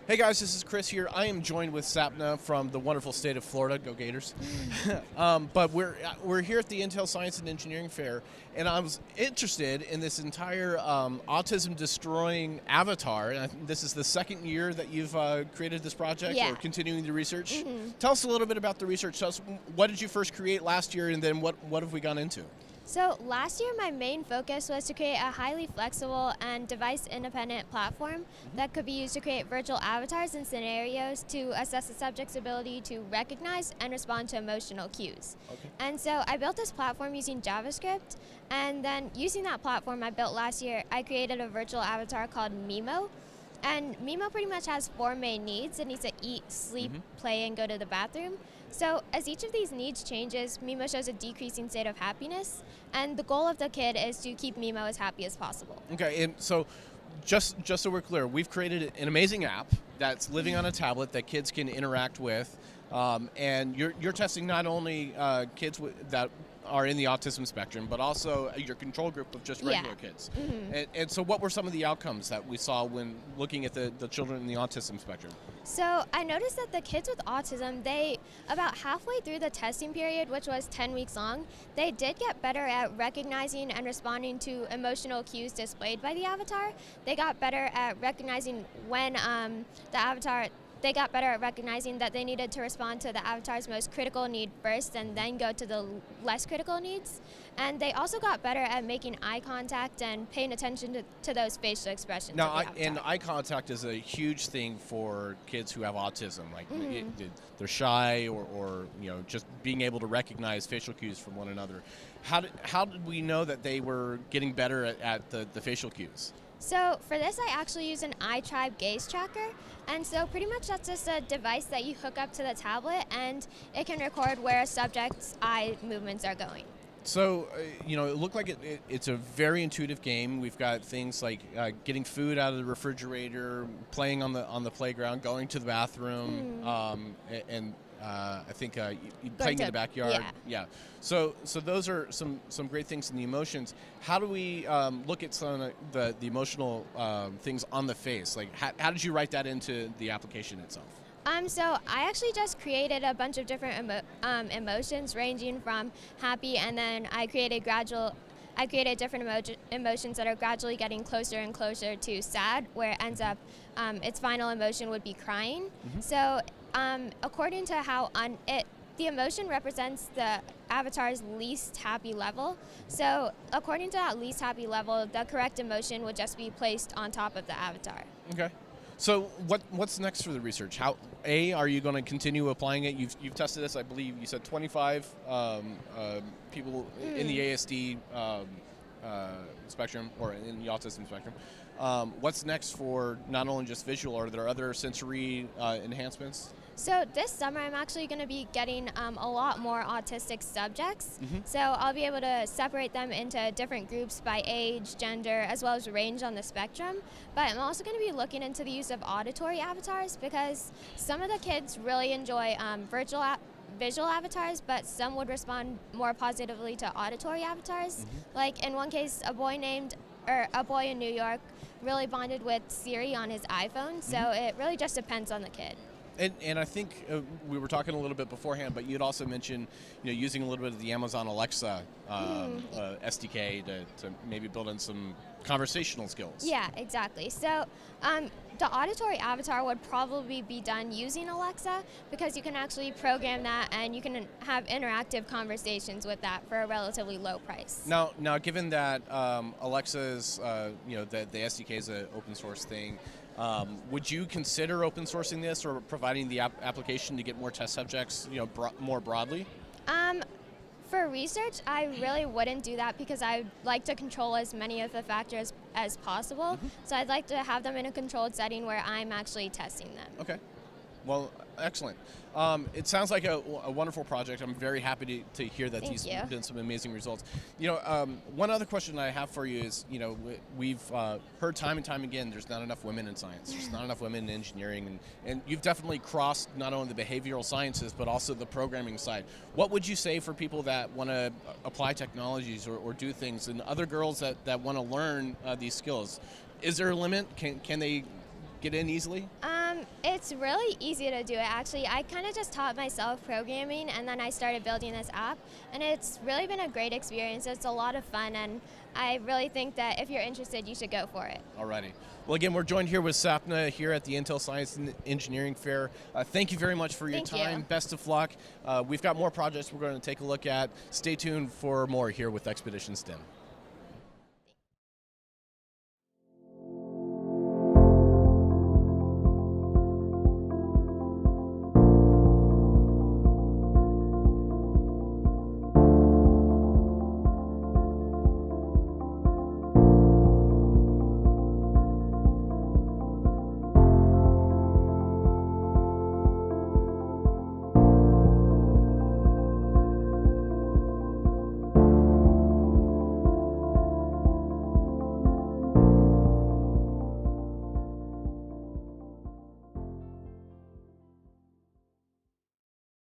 Hey guys, this is Chris here. I am joined with Sapna from the wonderful state of Florida. Go Gators! But we're here at the Intel Science and Engineering Fair, and I was interested in this entire Autism Destroying Avatar. And this is the second year that you've created this project, or continuing the research. Mm-hmm. Tell us a little bit about the research. Tell us, what did you first create last year, and then what have we gone into? So last year, my main focus was to create a highly flexible and device-independent platform that could be used to create virtual avatars and scenarios to assess the subject's ability to recognize and respond to emotional cues. Okay. And so I built this platform using JavaScript, and then using that platform I built last year, I created a virtual avatar called MeEmo. And MeEmo pretty much has 4 main needs. It needs to eat, sleep, play, and go to the bathroom. So as each of these needs changes, MeEmo shows a decreasing state of happiness, and the goal of the kid is to keep MeEmo as happy as possible. Okay, and so just so we're clear, we've created an amazing app that's living on a tablet that kids can interact with, and you're testing not only kids that are in the autism spectrum, but also your control group of just regular kids. Mm-hmm. And so what were some of the outcomes that we saw when looking at the children in the autism spectrum? So I noticed that the kids with autism, they, about halfway through the testing period, which was 10 weeks long, they did get better at recognizing and responding to emotional cues displayed by the avatar. They got better at recognizing when they got better at recognizing that they needed to respond to the avatar's most critical need first and then go to the less critical needs. And they also got better at making eye contact and paying attention to those facial expressions. Now, and eye contact is a huge thing for kids who have autism. Like they're shy or just being able to recognize facial cues from one another. How did we know that they were getting better at the facial cues? So for this, I actually use an iTribe gaze tracker. And so pretty much that's just a device that you hook up to the tablet, and it can record where a subject's eye movements are going. So, it looked like it's a very intuitive game. We've got things like getting food out of the refrigerator, playing on the playground, going to the bathroom, and I think playing in the backyard. Yeah. So those are some great things in the emotions. How do we look at some of the emotional things on the face? Like, how did you write that into the application itself? So I actually just created a bunch of different emotions ranging from happy, and then I created different emotions that are gradually getting closer and closer to sad, where it ends up its final emotion would be crying. Mm-hmm. So according to how the emotion represents the avatar's least happy level. So according to that least happy level, the correct emotion would just be placed on top of the avatar. Okay. So what's next for the research? How are you going to continue applying it? You've tested this, I believe you said 25 people in the ASD spectrum, or in the autism spectrum. What's next for not only just visual? Are there other sensory enhancements? So this summer, I'm actually going to be getting a lot more autistic subjects. Mm-hmm. So I'll be able to separate them into different groups by age, gender, as well as range on the spectrum. But I'm also going to be looking into the use of auditory avatars, because some of the kids really enjoy visual avatars, but some would respond more positively to auditory avatars. Mm-hmm. Like in one case, a boy in New York really bonded with Siri on his iPhone. So it really just depends on the kid. And I think we were talking a little bit beforehand, but you'd also mentioned using a little bit of the Amazon Alexa SDK to maybe build in some conversational skills. Yeah, exactly. So the auditory avatar would probably be done using Alexa, because you can actually program that and you can have interactive conversations with that for a relatively low price. Now, given that Alexa is, the SDK is an open source thing, would you consider open sourcing this or providing the application to get more test subjects, more broadly? For research, I really wouldn't do that, because I like to control as many of the factors as possible. Mm-hmm. So I'd like to have them in a controlled setting where I'm actually testing them. Okay. Well, Excellent. It sounds like a wonderful project. I'm very happy to hear that Thank these you. been some amazing results. One other question I have for you is, we've heard time and time again, there's not enough women in science. There's not enough women in engineering, and you've definitely crossed not only the behavioral sciences, but also the programming side. What would you say for people that want to apply technologies or do things, and other girls that want to learn these skills? Is there a limit? Can they get in easily? It's really easy to do it, actually. I kind of just taught myself programming, and then I started building this app, and it's really been a great experience. It's a lot of fun, and I really think that if you're interested, you should go for it. Alrighty. Well, again, we're joined here with Sapna here at the Intel Science and Engineering Fair. Thank you very much for your Thank time. you. Best of luck. We've got more projects we're going to take a look at. Stay tuned for more here with Expedition STEM.